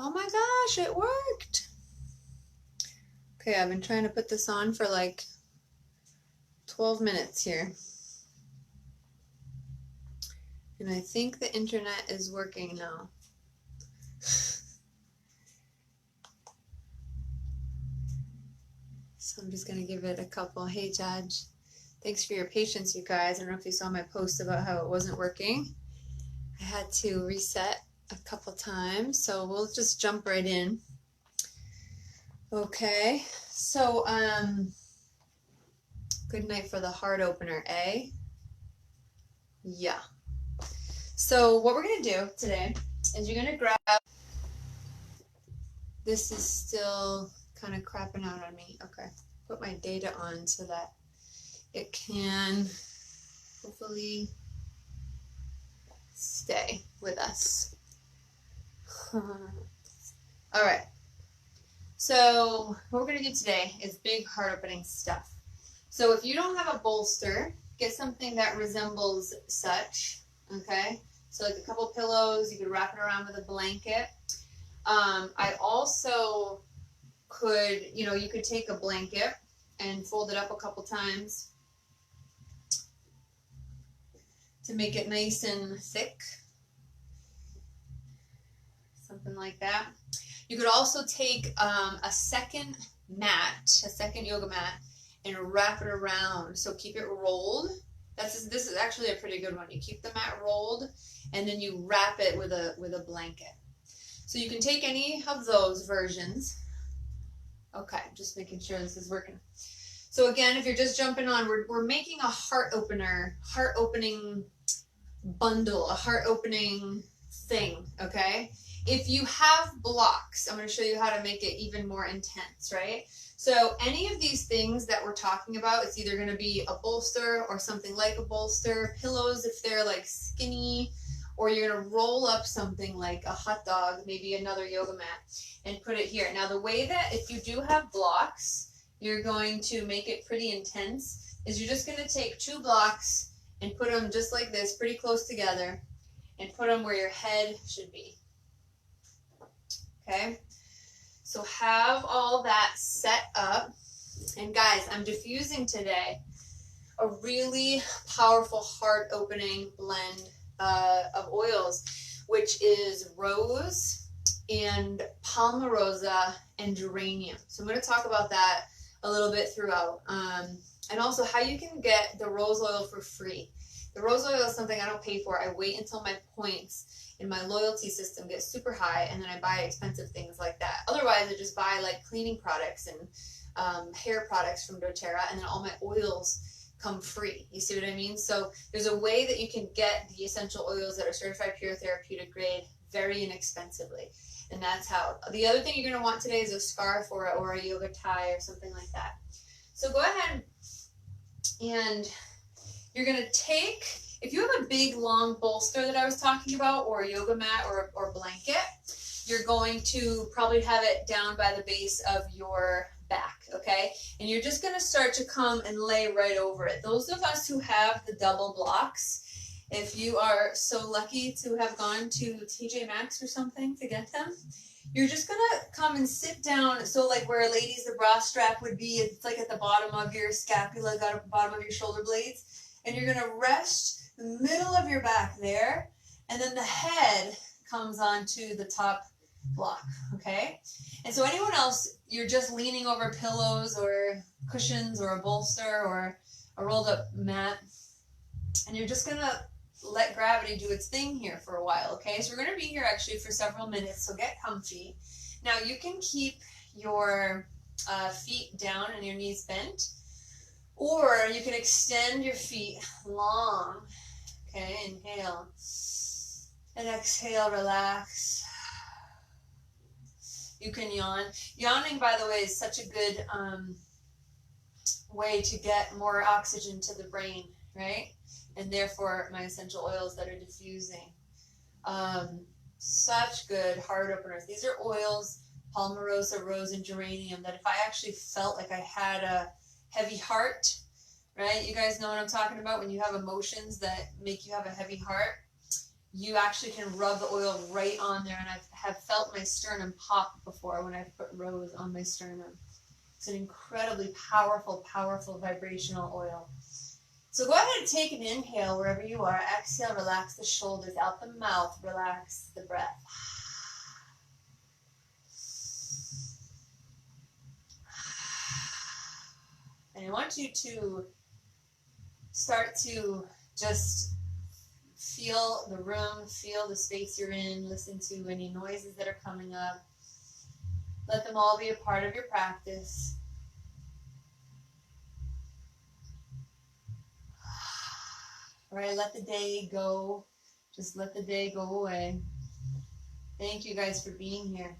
Oh my gosh, it worked. Okay, I've been trying to put this on for like 12 minutes here. And I think the internet is working now. So I'm just going to give it a couple. Hey, Judge. Thanks for your patience, you guys. I don't know if you saw my post about how it wasn't working. I had to reset a couple times, so we'll just jump right in. Okay, so good night for the heart opener, eh? Yeah. So what we're going to do today is you're going to grab, this is still kind of crapping out on me. Okay, put my data on so that it can hopefully stay with us. All right. So what we're going to do today is big heart opening stuff. So if you don't have a bolster, get something that resembles such, okay? So like a couple pillows, you could wrap it around with a blanket. I also could, you could take a blanket and fold it up a couple times to make it nice and thick. Something like that. You could also take a second yoga mat, and wrap it around. So keep it rolled. This is actually a pretty good one. You keep the mat rolled, and then you wrap it with a blanket. So you can take any of those versions. Okay, just making sure this is working. So again, if you're just jumping on, we're making a heart opening bundle, a heart opening thing, okay? If you have blocks, I'm going to show you how to make it even more intense, right? So any of these things that we're talking about, it's either going to be a bolster or something like a bolster, pillows if they're like skinny, or you're going to roll up something like a hot dog, maybe another yoga mat, and put it here. Now the way that if you do have blocks, you're going to make it pretty intense, is you're just going to take 2 blocks and put them just like this, pretty close together, and put them where your head should be. Okay, so have all that set up. And guys, I'm diffusing today a really powerful heart opening blend of oils, which is rose and palmarosa and geranium. So I'm going to talk about that a little bit throughout, and also how you can get the rose oil for free. The rose oil is something I don't pay for. I wait until my points in my loyalty system get super high, and then I buy expensive things like that. Otherwise, I just buy like cleaning products and hair products from doTERRA, and then all my oils come free. You see what I mean? So there's a way that you can get the essential oils that are certified pure therapeutic grade very inexpensively. And that's how. The other thing you're going to want today is a scarf or a yoga tie or something like that. So go ahead and you're going to take, if you have a big long bolster that I was talking about, or a yoga mat or blanket, you're going to probably have it down by the base of your back, okay? And you're just going to start to come and lay right over it. Those of us who have the double blocks, if you are so lucky to have gone to TJ Maxx or something to get them, you're just going to come and sit down. So like where ladies, the bra strap would be, it's like at the bottom of your scapula, got at the bottom of your shoulder blades. And you're going to rest the middle of your back there, and then the head comes onto the top block, okay? And so anyone else, you're just leaning over pillows or cushions or a bolster or a rolled up mat, and you're just going to let gravity do its thing here for a while, okay? So we're going to be here actually for several minutes, so get comfy. Now you can keep your feet down and your knees bent, or you can extend your feet long. Okay, inhale. And exhale, relax. You can yawn. Yawning, by the way, is such a good way to get more oxygen to the brain, right? And therefore, my essential oils that are diffusing. Such good heart openers. These are oils, palmarosa, rose, and geranium, that if I actually felt like I had a heavy heart, right? You guys know what I'm talking about when you have emotions that make you have a heavy heart. you actually can rub the oil right on there, and I have felt my sternum pop before when I've put rose on my sternum. It's an incredibly powerful, powerful vibrational oil. So go ahead and take an inhale wherever you are. Exhale, relax the shoulders out the mouth, relax the breath. And I want you to start to just feel the room, feel the space you're in, listen to any noises that are coming up. Let them all be a part of your practice. All right, let the day go. Just let the day go away. Thank you guys for being here.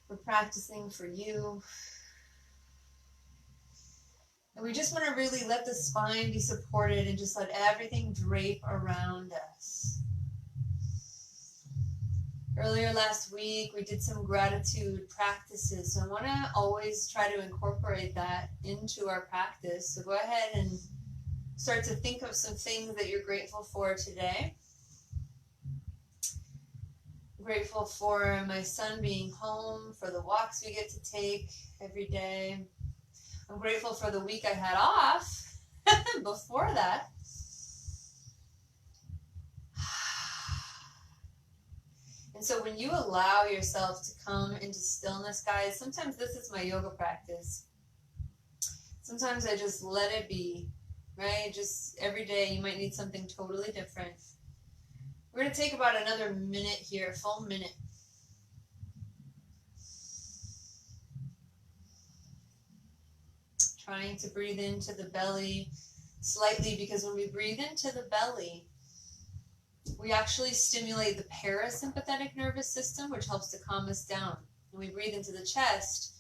We're practicing for you. And we just want to really let the spine be supported and just let everything drape around us. Earlier last week, we did some gratitude practices. So I want to always try to incorporate that into our practice. So go ahead and start to think of some things that you're grateful for today. I'm grateful for my son being home, for the walks we get to take every day. I'm grateful for the week I had off before that. And so when you allow yourself to come into stillness, guys, sometimes this is my yoga practice. Sometimes I just let it be, right? Just every day you might need something totally different. We're going to take about another minute here, a full minute. Trying to breathe into the belly slightly, because when we breathe into the belly, we actually stimulate the parasympathetic nervous system, which helps to calm us down. When we breathe into the chest,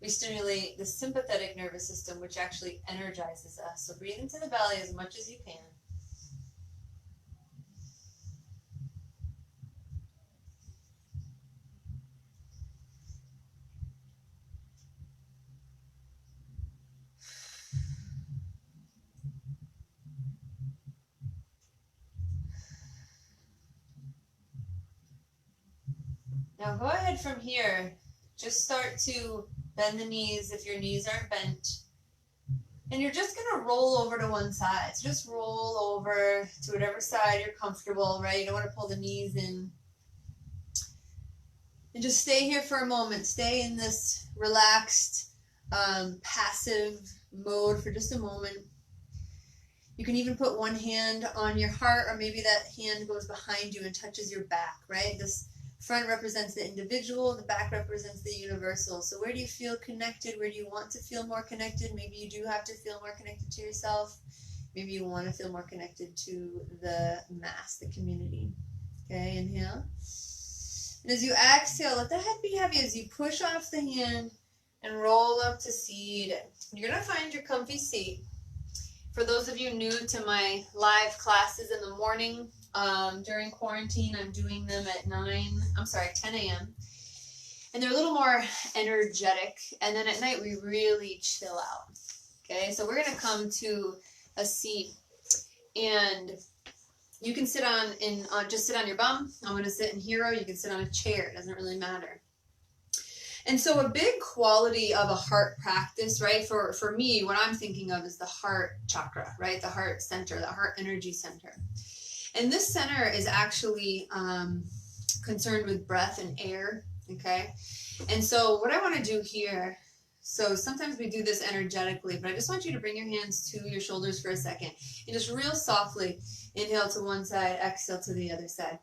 we stimulate the sympathetic nervous system, which actually energizes us. So breathe into the belly as much as you can. Now go ahead from here. Just start to bend the knees if your knees aren't bent. And you're just going to roll over to one side. So just roll over to whatever side you're comfortable, right? You don't want to pull the knees in. And just stay here for a moment. Stay in this relaxed, passive mode for just a moment. You can even put one hand on your heart, or maybe that hand goes behind you and touches your back, right? This front represents the individual, the back represents the universal. So where do you feel connected? Where do you want to feel more connected? Maybe you do have to feel more connected to yourself. Maybe you want to feel more connected to the mass, the community. Okay, inhale. And as you exhale, let the head be heavy as you push off the hand and roll up to seated. You're going to find your comfy seat. For those of you new to my live classes in the morning, during quarantine, I'm doing them at 10 a.m. And they're a little more energetic. And then at night, we really chill out. Okay, so we're going to come to a seat, and you can sit just sit on your bum. I'm going to sit in hero. You can sit on a chair. It doesn't really matter. And so a big quality of a heart practice, right, for me, what I'm thinking of is the heart chakra, right, the heart center, the heart energy center. And this center is actually concerned with breath and air, okay? And so what I want to do here, so sometimes we do this energetically, but I just want you to bring your hands to your shoulders for a second. And just real softly inhale to one side, exhale to the other side.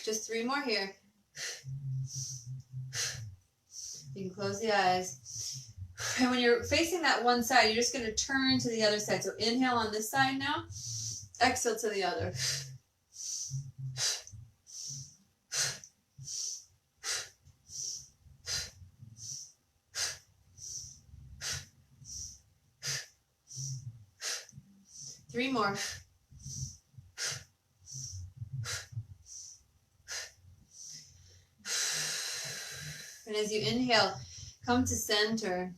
Just 3 more here. You can close the eyes. And when you're facing that one side, you're just going to turn to the other side. So inhale on this side now. Exhale to the other. Three more. And as you inhale, Come to center.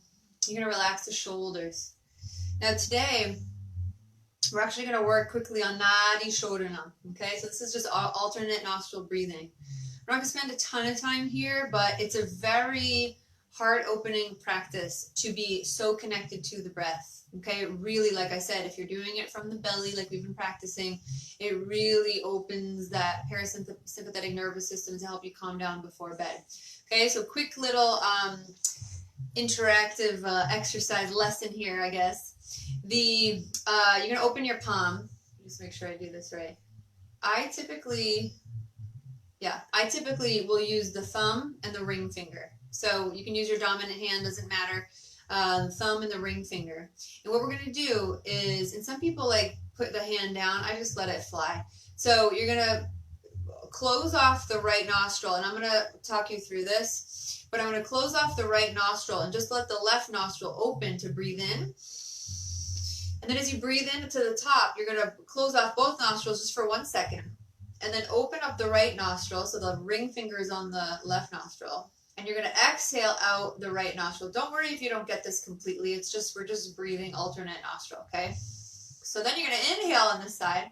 You're going to relax the shoulders. Now today, we're actually going to work quickly on Nadi Shodhana. Okay, so this is just alternate nostril breathing. We're not going to spend a ton of time here, but it's a very heart-opening practice to be so connected to the breath. Okay, really, like I said, if you're doing it from the belly, like we've been practicing, it really opens that parasympathetic nervous system to help you calm down before bed. Okay, so quick little interactive exercise lesson here, I guess. You're going to open your palm. Just make sure I do this right. I typically will use the thumb and the ring finger. So you can use your dominant hand, doesn't matter. The thumb and the ring finger. And what we're going to do is, and some people like put the hand down, I just let it fly. So you're going to close off the right nostril, and I'm going to talk you through this, but I'm going to close off the right nostril and just let the left nostril open to breathe in. And then as you breathe in to the top, you're going to close off both nostrils just for 1 second. And then open up the right nostril, so the ring finger is on the left nostril. And you're going to exhale out the right nostril. Don't worry if you don't get this completely. It's just, we're just breathing alternate nostril, okay? So then you're going to inhale on this side.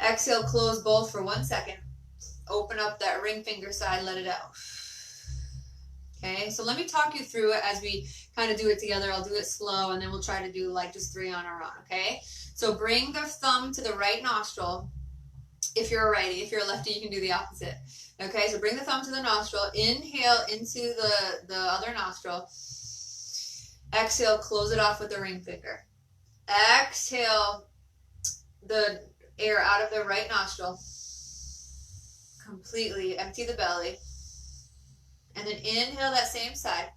Exhale, close both for 1 second. Open up that ring finger side, let it out. Okay, so let me talk you through it as we kind of do it together. I'll do it slow, and then we'll try to do like just 3 on our own, okay? So bring the thumb to the right nostril. If you're a righty, if you're a lefty, you can do the opposite. Okay, so bring the thumb to the nostril. Inhale into the other nostril. Exhale, close it off with the ring finger. Exhale the air out of the right nostril. Completely empty the belly. And then inhale that same side.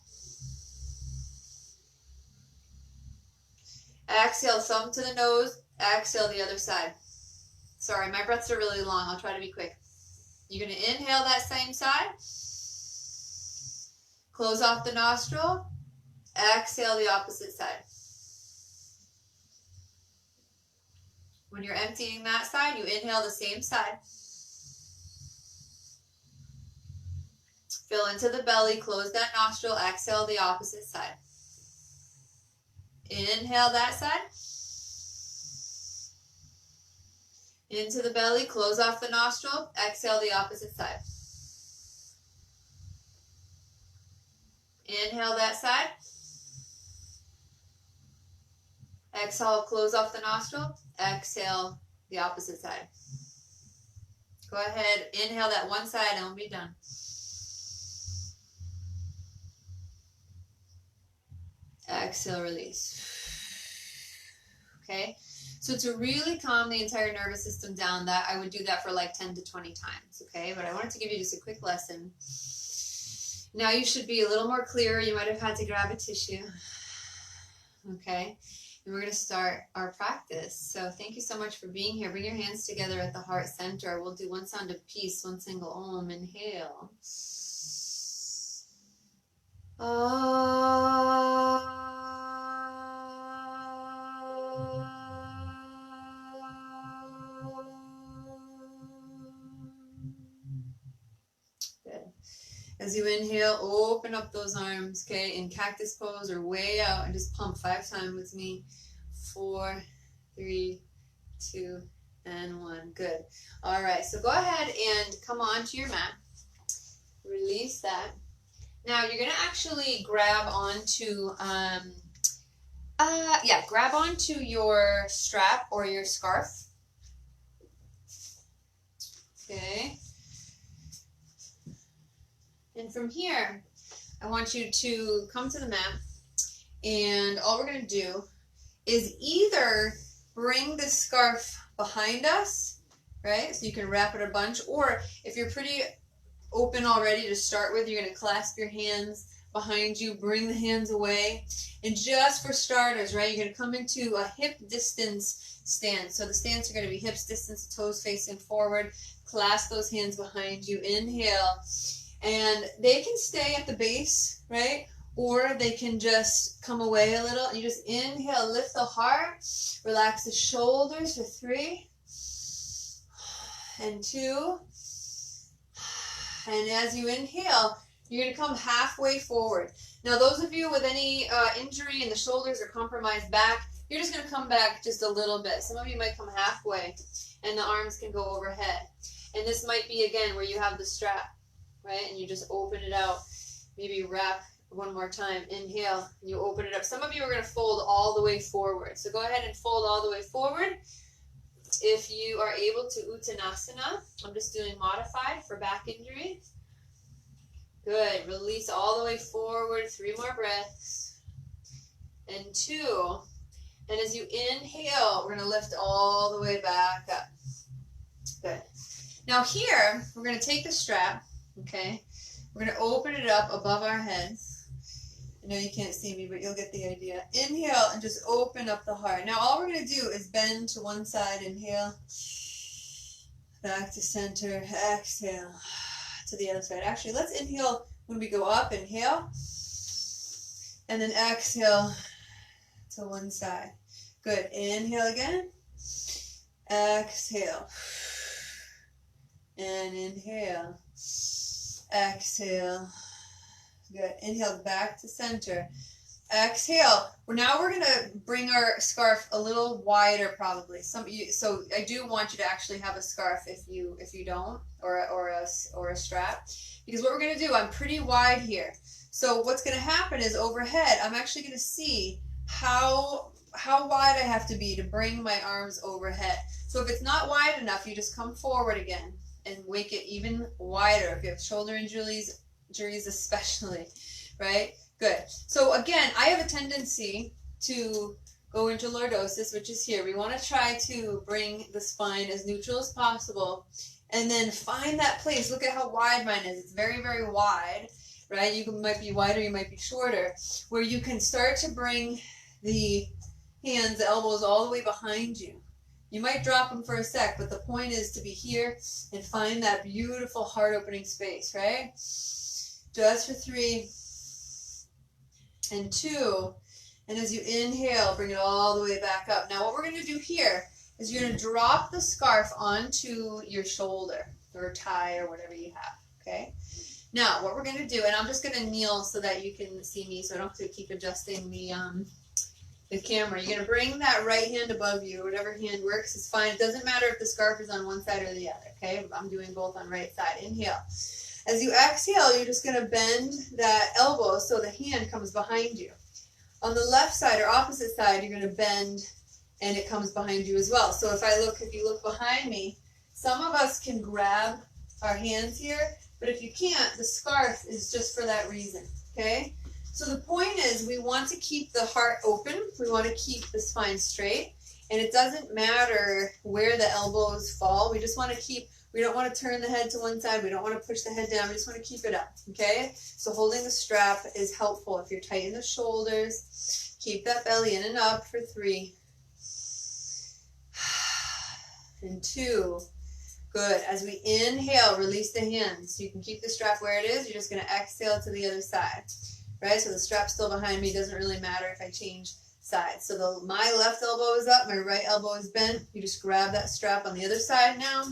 Exhale, thumb to the nose. Exhale the other side. Sorry, my breaths are really long. I'll try to be quick. You're going to inhale that same side. Close off the nostril. Exhale the opposite side. When you're emptying that side, you inhale the same side. Fill into the belly, close that nostril, exhale the opposite side. Inhale that side. Into the belly, close off the nostril, exhale the opposite side. Inhale that side. Exhale, close off the nostril, exhale the opposite side. Go ahead, inhale that one side and we'll be done. Exhale, release. Okay, so to really calm the entire nervous system down, that I would do that for like 10 to 20 times, okay? But I wanted to give you just a quick lesson. Now you should be a little more clear. You might have had to grab a tissue, okay? And we're going to start our practice. So thank you so much for being here. Bring your hands together at the heart center. We'll do one sound of peace, one single Om. Inhale. Good. As you inhale, open up those arms, okay, in cactus pose or way out, and just pump 5 times with me. 4, 3, 2, and 1. Good. All right, so go ahead and come on to your mat. Release that. Now you're gonna actually grab onto, grab onto your strap or your scarf. Okay. And from here, I want you to come to the mat, and all we're gonna do is either bring the scarf behind us, right? So you can wrap it a bunch, or if you're pretty open already to start with, you're going to clasp your hands behind you, bring the hands away, and just for starters, right, you're going to come into a hip distance stance. So the stance are going to be hips distance, toes facing forward, clasp those hands behind you, inhale, and they can stay at the base, right, or they can just come away a little. You just inhale, lift the heart, relax the shoulders for 3 and 2. And as you inhale, You're going to come halfway forward. Now, those of you with any injury in the shoulders or compromised back, you're just going to come back just a little bit. Some of you might come halfway, and the arms can go overhead. And this might be, again, where you have the strap, right? And you just open it out. Maybe wrap one more time. Inhale, and you open it up. Some of you are going to fold all the way forward. So go ahead and fold all the way forward. If you are able to Uttanasana, I'm just doing modified for back injury. Good. Release all the way forward. 3 more breaths. And 2. And as you inhale, we're going to lift all the way back up. Good. Now here, we're going to take the strap, okay? We're going to open it up above our heads. I know you can't see me, but you'll get the idea. Inhale and just open up the heart. Now all we're going to do is bend to one side. Inhale. Back to center. Exhale to the other side. Actually, let's inhale when we go up. Inhale. And then exhale to one side. Good. Inhale again. Exhale. And inhale. Exhale. Good. Inhale back to center. Exhale. Now we're going to bring our scarf a little wider probably. So I do want you to actually have a scarf if you don't, or a strap. Because what we're going to do, I'm pretty wide here. So what's going to happen is overhead, I'm actually going to see how wide I have to be to bring my arms overhead. So if it's not wide enough, you just come forward again and make it even wider. If you have shoulder injuries especially, right? Good. So again, I have a tendency to go into lordosis, which is here. We want to try to bring the spine as neutral as possible and then find that place. Look at how wide mine is. It's very, very wide, right? You might be wider, you might be shorter, where you can start to bring the hands, the elbows all the way behind you. You might drop them for a sec, but the point is to be here and find that beautiful heart-opening space, right? Just for 3 and 2. And as you inhale, bring it all the way back up. Now what we're going to do here is you're going to drop the scarf onto your shoulder or tie or whatever you have, okay? Now what we're going to do, and I'm just going to kneel so that you can see me so I don't have to keep adjusting the camera. You're going to bring that right hand above you. Whatever hand works is fine. It doesn't matter if the scarf is on one side or the other, okay? I'm doing both on right side. Inhale. As you exhale, you're just going to bend that elbow so the hand comes behind you. On the left side or opposite side, you're going to bend and it comes behind you as well. So if you look behind me, some of us can grab our hands here, but if you can't, the scarf is just for that reason, okay? So the point is we want to keep the heart open. We want to keep the spine straight. And it doesn't matter where the elbows fall. We just want to keep, we don't want to turn the head to one side. We don't want to push the head down. We just want to keep it up, okay? So holding the strap is helpful. If you're tight in the shoulders, keep that belly in and up for 3 and 2. Good. As we inhale, release the hands. You can keep the strap where it is. You're just going to exhale to the other side. Right, so the strap's still behind me. It doesn't really matter if I change sides. So my left elbow is up, my right elbow is bent. You just grab that strap on the other side now.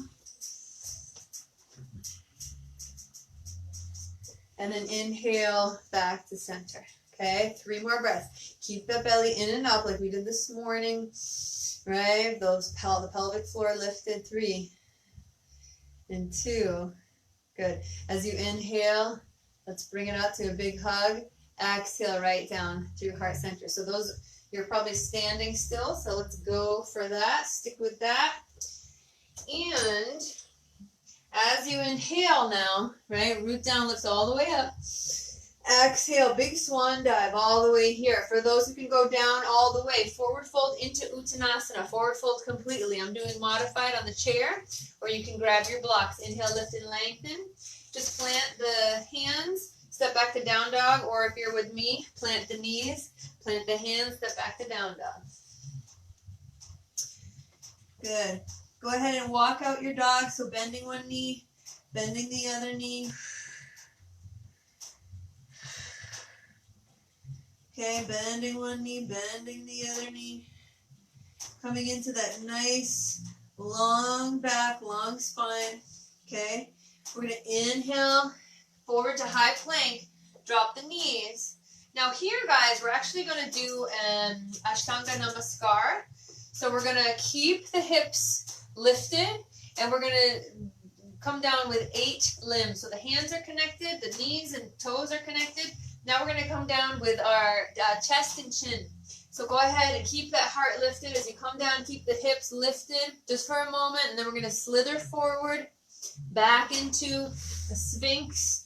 And then inhale back to center. Okay, 3 more breaths. Keep the belly in and up like we did this morning. Right, the pelvic floor lifted. 3 and 2. Good. As you inhale, let's bring it up to a big hug. Exhale right down through heart center. So you're probably standing still, so let's go for that. Stick with that. And as you inhale now, right, root down, lifts all the way up. Exhale, big swan dive all the way here. For those who can go down all the way, forward fold into Uttanasana, forward fold completely. I'm doing modified on the chair, or you can grab your blocks. Inhale, lift and lengthen. Just plant the hands. Step back to down dog, or if you're with me, plant the knees, plant the hands, step back to down dog. Good. Go ahead and walk out your dog, so bending one knee, bending the other knee. Okay, bending one knee, bending the other knee. Coming into that nice long back, long spine. Okay, we're going to inhale, Forward to high plank. Drop the knees. Now here, guys, we're actually going to do an Ashtanga Namaskar. So we're going to keep the hips lifted, and we're going to come down with 8 limbs. So the hands are connected, the knees and toes are connected. Now we're going to come down with our chest and chin. So go ahead and keep that heart lifted as you come down. Keep the hips lifted just for a moment, and then we're going to slither forward, back into a Sphinx.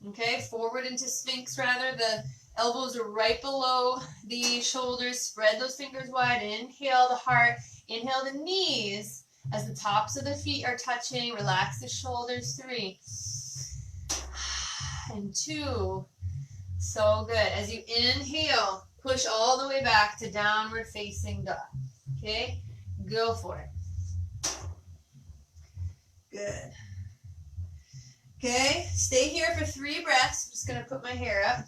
Okay, forward into Sphinx rather. The elbows are right below the shoulders. Spread those fingers wide. Inhale the heart. Inhale the knees as the tops of the feet are touching. Relax the shoulders. 3 and 2. So good. As you inhale, push all the way back to downward facing dog. Okay? Go for it. Good. Okay, stay here for 3 breaths. I'm just going to put my hair up.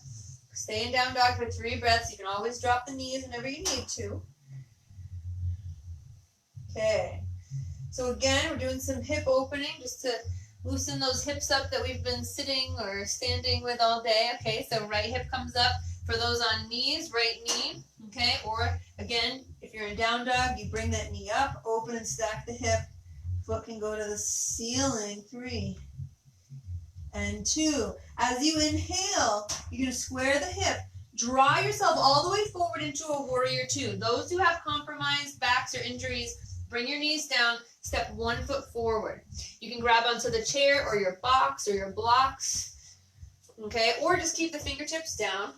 Stay in down dog for 3 breaths. You can always drop the knees whenever you need to. Okay. So again, we're doing some hip opening just to loosen those hips up that we've been sitting or standing with all day. Okay, so right hip comes up. For those on knees, right knee. Okay, or again, if you're in down dog, you bring that knee up, open and stack the hip. Foot can go to the ceiling. 3 and 2. As you inhale, you're going to square the hip. Draw yourself all the way forward into a warrior 2. Those who have compromised backs or injuries, bring your knees down, step 1 foot forward. You can grab onto the chair or your box or your blocks, okay, or just keep the fingertips down,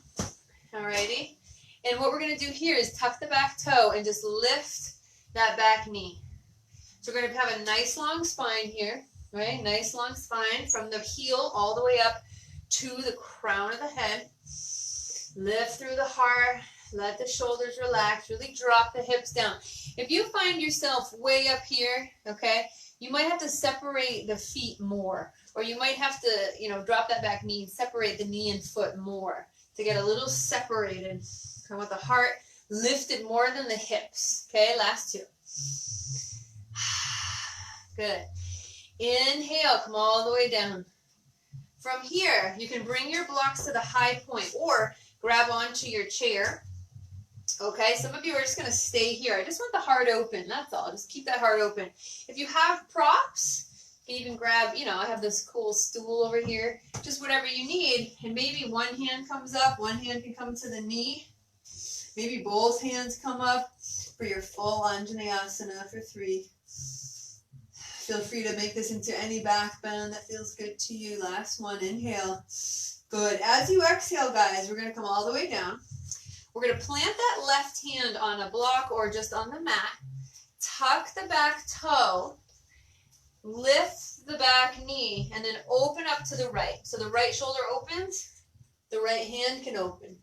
alrighty. And what we're going to do here is tuck the back toe and just lift that back knee. So we're going to have a nice long spine here, right? Nice long spine from the heel all the way up to the crown of the head. Lift through the heart. Let the shoulders relax. Really drop the hips down. If you find yourself way up here, okay, you might have to separate the feet more. Or you might have to, drop that back knee and separate the knee and foot more to get a little separated. I want the heart lifted more than the hips. Okay, last 2. Good. Inhale, come all the way down. From here, you can bring your blocks to the high point or grab onto your chair. Okay, some of you are just going to stay here. I just want the heart open, that's all. Just keep that heart open. If you have props, you can even grab, I have this cool stool over here. Just whatever you need. And maybe one hand comes up, one hand can come to the knee. Maybe both hands come up for your full Anjaneyasana for 3. Feel free to make this into any back bend that feels good to you. Last 1, inhale. Good. As you exhale, guys, we're going to come all the way down. We're going to plant that left hand on a block or just on the mat. Tuck the back toe. Lift the back knee and then open up to the right. So the right shoulder opens, the right hand can open.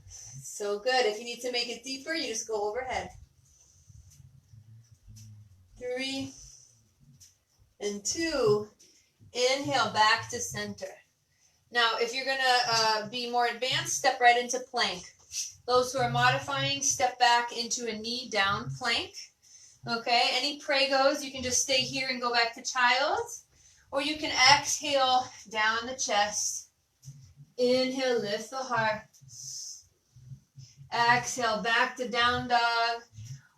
So good. If you need to make it deeper, you just go overhead. 3 and 2. Inhale, back to center. Now, if you're going to be more advanced, step right into plank. Those who are modifying, step back into a knee down plank. Okay, any pregos, you can just stay here and go back to child. Or you can exhale down the chest. Inhale, lift the heart. Exhale, back to down dog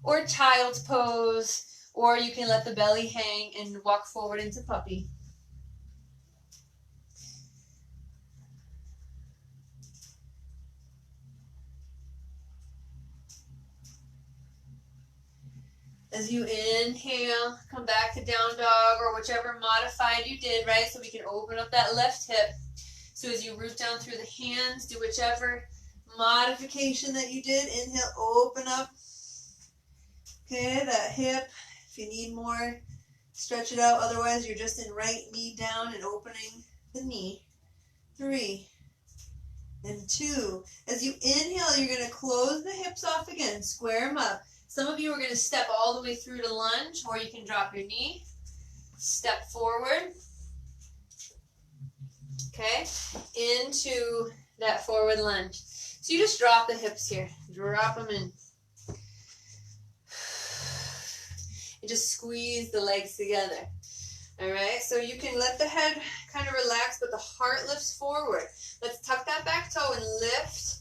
or child's pose. Or you can let the belly hang and walk forward into puppy. As you inhale, come back to down dog or whichever modified you did, right? So we can open up that left hip. So as you root down through the hands, do whichever modification that you did. Inhale, open up. Okay, that hip. If you need more, stretch it out. Otherwise, you're just in right knee down and opening the knee. 3 and 2. As you inhale, you're going to close the hips off again. Square them up. Some of you are going to step all the way through to lunge, or you can drop your knee. Step forward. Okay, into that forward lunge. So you just drop the hips here. Drop them in. And just squeeze the legs together. All right, so you can let the head kind of relax, but the heart lifts forward. Let's tuck that back toe and lift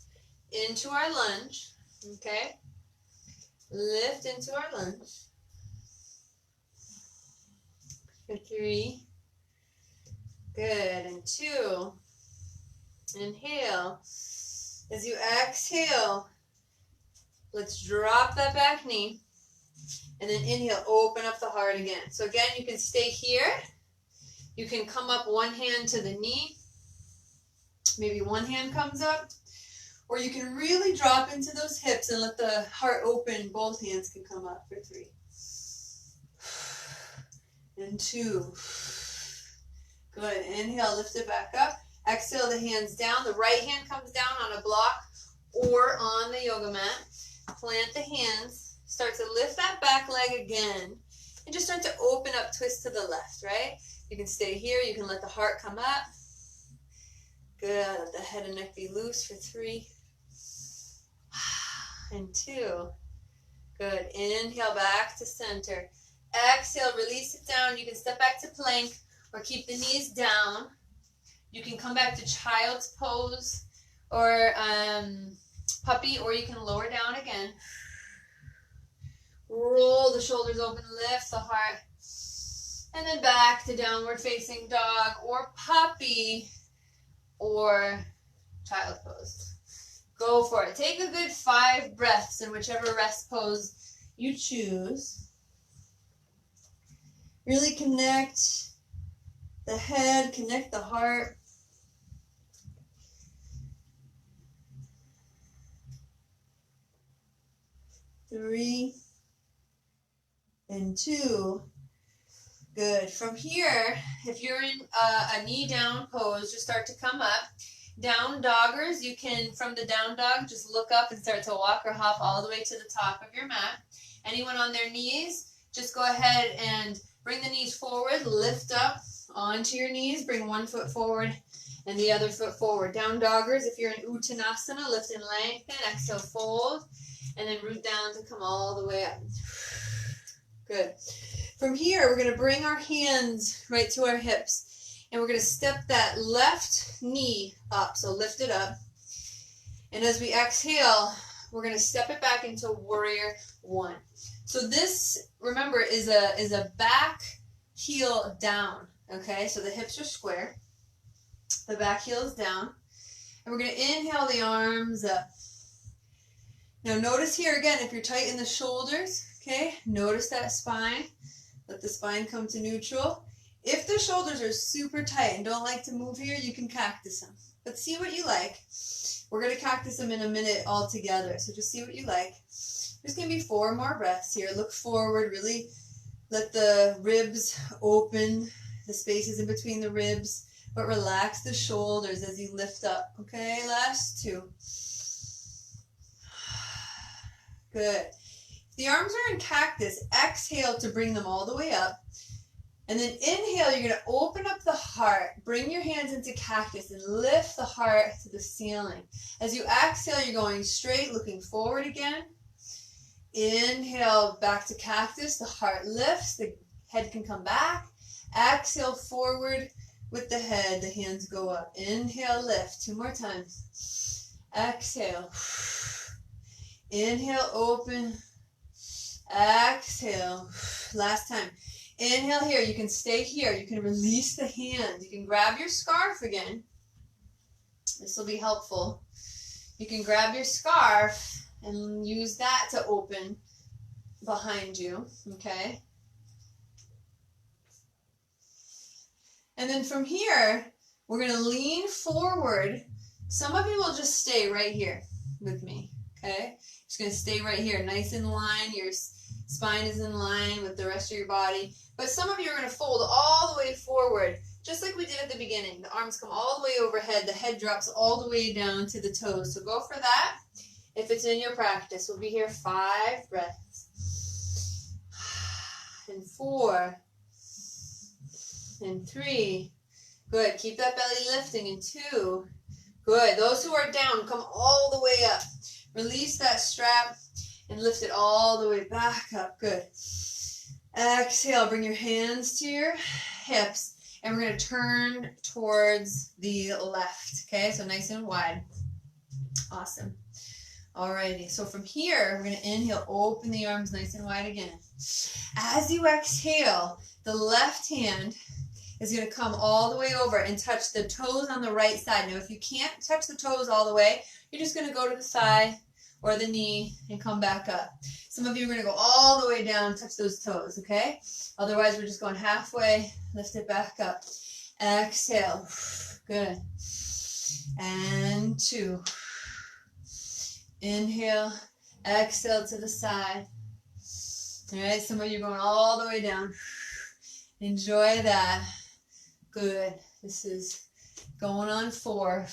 into our lunge, okay? Lift into our lunge. For 3. Good, and 2. Inhale. As you exhale, let's drop that back knee. And then inhale, open up the heart again. So again, you can stay here. You can come up one hand to the knee. Maybe one hand comes up. Or you can really drop into those hips and let the heart open. Both hands can come up for 3. And 2. Good. Inhale, lift it back up. Exhale, the hands down. The right hand comes down on a block or on the yoga mat. Plant the hands. Start to lift that back leg again. And just start to open up, twist to the left, right? You can stay here. You can let the heart come up. Good. Let the head and neck be loose for 3. And 2. Good. Inhale back to center. Exhale, release it down. You can step back to plank or keep the knees down. You can come back to child's pose or puppy, or you can lower down again. Roll the shoulders open, lift the heart. And then back to downward facing dog or puppy or child pose. Go for it. Take a good 5 breaths in whichever rest pose you choose. Really connect the head, connect the heart. Three and 2. Good. From here, if you're in a knee down pose, just start to come up. Down doggers, you can, from the down dog, just look up and start to walk or hop all the way to the top of your mat. Anyone on their knees, just go ahead and bring the knees forward, lift up onto your knees, bring one foot forward and the other foot forward. Down doggers, if you're in Uttanasana, lift and lengthen, exhale, fold, and then root down to come all the way up. Good. From here, we're going to bring our hands right to our hips, and we're going to step that left knee up, so lift it up. And as we exhale, we're going to step it back into warrior 1. So this, remember, is a back heel down, okay? So the hips are square. The back heel is down. And we're going to inhale the arms up. Now notice here again, if you're tight in the shoulders, okay, notice that spine. Let the spine come to neutral. If the shoulders are super tight and don't like to move here, you can cactus them. But see what you like. We're going to cactus them in a minute all together. So just see what you like. There's going to be 4 more breaths here. Look forward. Really let the ribs open, the spaces in between the ribs. But relax the shoulders as you lift up. Okay, last 2. Good. If the arms are in cactus, exhale to bring them all the way up. And then inhale, you're going to open up the heart. Bring your hands into cactus and lift the heart to the ceiling. As you exhale, you're going straight, looking forward again. Inhale, back to cactus. The heart lifts. The head can come back. Exhale, forward with the head. The hands go up. Inhale, lift. 2 more times. Exhale. Inhale, open. Exhale. Last time. Inhale here. You can stay here. You can release the hands. You can grab your scarf again. This will be helpful. You can grab your scarf and use that to open behind you. Okay? And then from here, we're going to lean forward. Some of you will just stay right here with me. Okay? Just going to stay right here, nice in line. Your spine is in line with the rest of your body. But some of you are going to fold all the way forward, just like we did at the beginning. The arms come all the way overhead. The head drops all the way down to the toes. So go for that. If it's in your practice, we'll be here 5 breaths. And 4. And 3. Good. Keep that belly lifting. And 2. Good. Those who are down, come all the way up. Release that strap and lift it all the way back up. Good. Exhale. Bring your hands to your hips, and we're going to turn towards the left. Okay, so nice and wide. Awesome. Alrighty, so from here, we're going to inhale, open the arms nice and wide again. As you exhale, the left hand is going to come all the way over and touch the toes on the right side. Now, if you can't touch the toes all the way, you're just going to go to the thigh or the knee and come back up. Some of you are going to go all the way down, touch those toes, okay? Otherwise, we're just going halfway, lift it back up. Exhale. Good. And 2. Inhale, exhale to the side. All right, some of you are going all the way down. Enjoy that. Good. This is going on 4.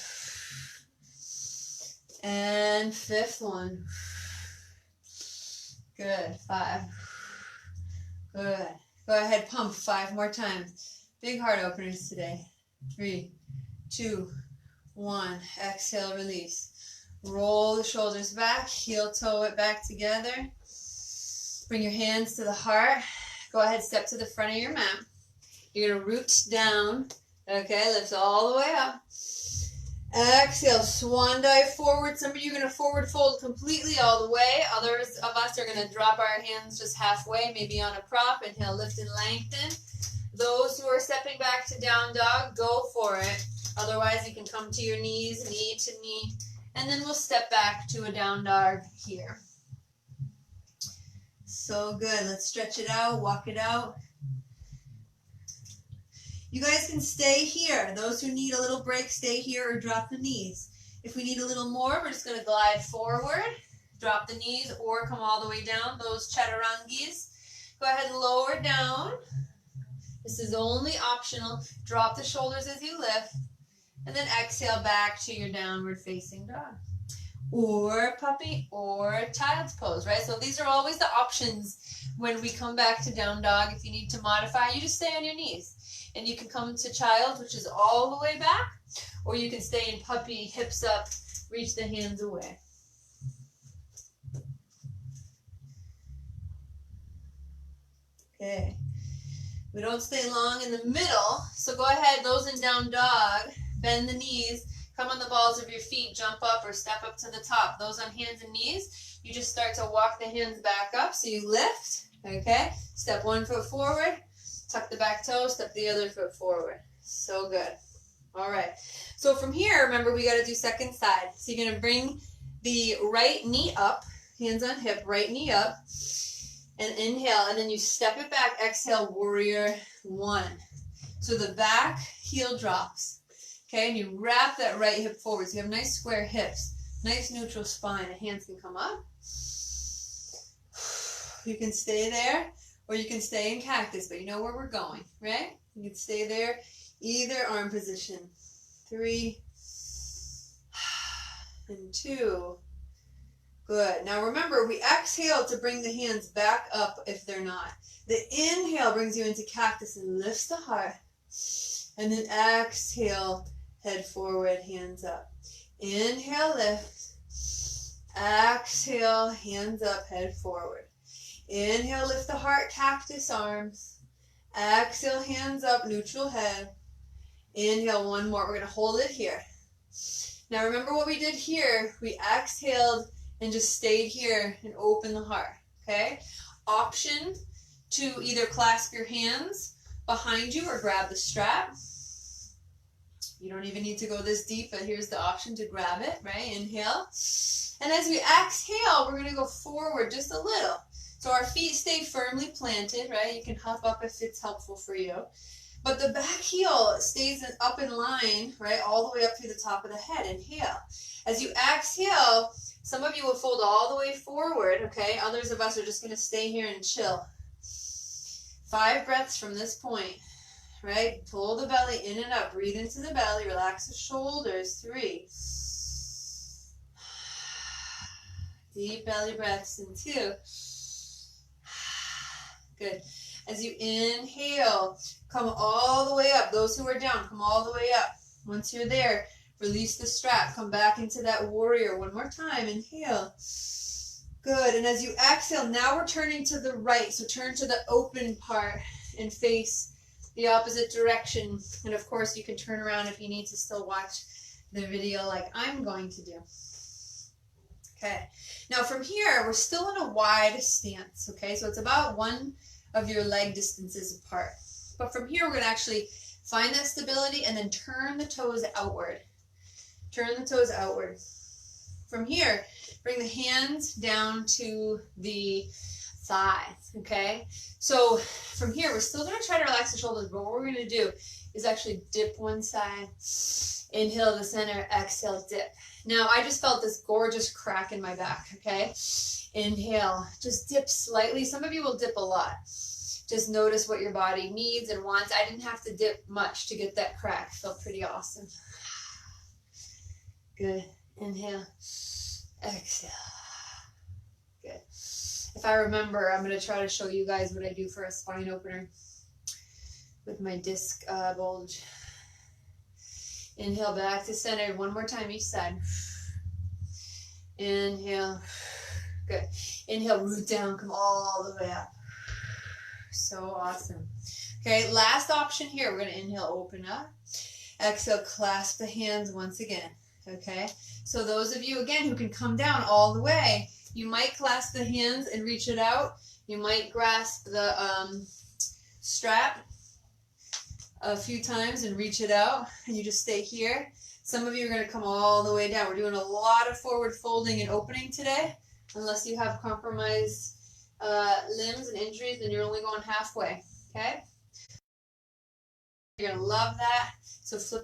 And 5th one. Good. 5. Good. Go ahead, pump 5 more times. Big heart openers today. 3, 2, 1. Exhale, release. Roll the shoulders back, heel toe it back together. Bring your hands to the heart. Go ahead, step to the front of your mat. You're going to root down. Okay, lift all the way up. Exhale, swan dive forward. Some of you are going to forward fold completely all the way. Others of us are going to drop our hands just halfway, maybe on a prop. Inhale, lift and lengthen. Those who are stepping back to down dog, go for it. Otherwise, you can come to your knees, knee to knee. And then we'll step back to a down dog here. So good. Let's stretch it out, walk it out. You guys can stay here. Those who need a little break, stay here or drop the knees. If we need a little more, we're just going to glide forward, drop the knees, or come all the way down. Those chaturangis. Go ahead and lower down. This is only optional. Drop the shoulders as you lift. And then exhale back to your downward facing dog. Or puppy or child's pose, right? So these are always the options when we come back to down dog. If you need to modify, you just stay on your knees. And you can come to child, which is all the way back. Or you can stay in puppy, hips up, reach the hands away. Okay. We don't stay long in the middle. So go ahead, those in down dog. Bend the knees, come on the balls of your feet, jump up or step up to the top. Those on hands and knees, you just start to walk the hands back up. So you lift, okay? Step 1 foot forward, tuck the back toe, step the other foot forward. So good. All right. So from here, remember, we got to do second side. So you're going to bring the right knee up, hands on hip, right knee up, and inhale. And then you step it back, exhale, warrior 1. So the back heel drops. Okay, and you wrap that right hip forward. So you have nice square hips, nice neutral spine. The hands can come up. You can stay there, or you can stay in cactus, but you know where we're going, right? You can stay there, either arm position. 3, and 2. Good. Now remember, we exhale to bring the hands back up if they're not. The inhale brings you into cactus and lifts the heart. And then exhale, head forward, hands up. Inhale, lift. Exhale, hands up, head forward. Inhale, lift the heart, cactus arms. Exhale, hands up, neutral head. Inhale, 1 more. We're going to hold it here. Now remember what we did here. We exhaled and just stayed here and open the heart, okay? Option to either clasp your hands behind you or grab the strap. You don't even need to go this deep, but here's the option to grab it, right? Inhale. And as we exhale, we're going to go forward just a little. So our feet stay firmly planted, right? You can hop up if it's helpful for you. But the back heel stays up in line, right? All the way up through the top of the head. Inhale. As you exhale, some of you will fold all the way forward, okay? Others of us are just going to stay here and chill. 5 breaths from this point, right? Pull the belly in and up. Breathe into the belly. Relax the shoulders. 3. Deep belly breaths. And 2. Good. As you inhale, come all the way up. Those who are down, come all the way up. Once you're there, release the strap. Come back into that warrior. 1 more time. Inhale. Good. And as you exhale, now we're turning to the right. So turn to the open part and face the opposite direction. And of course, you can turn around if you need to still watch the video like I'm going to do. Okay, now from here, we're still in a wide stance, okay? So it's about one of your leg distances apart. But from here, we're going to actually find that stability and then turn the toes outward. Turn the toes outward. From here, bring the hands down to the thighs, okay? So from here, we're still going to try to relax the shoulders, but what we're going to do is actually dip one side, inhale to the center, exhale, dip. Now, I just felt this gorgeous crack in my back, okay? Inhale, just dip slightly. Some of you will dip a lot. Just notice what your body needs and wants. I didn't have to dip much to get that crack. Felt pretty awesome. Good. Inhale, exhale. Good. If I remember, I'm going to try to show you guys what I do for a spine opener with my disc bulge. Inhale back to center. One more time each side. Inhale. Good. Inhale, root down, come all the way up. So awesome. Okay, last option here. We're going to inhale, open up. Exhale, clasp the hands once again. Okay, so those of you, again, who can come down all the way, you might clasp the hands and reach it out. You might grasp the strap a few times and reach it out, and you just stay here. Some of you are going to come all the way down. We're doing a lot of forward folding and opening today. Unless you have compromised limbs and injuries, then you're only going halfway, okay? You're going to love that. So flip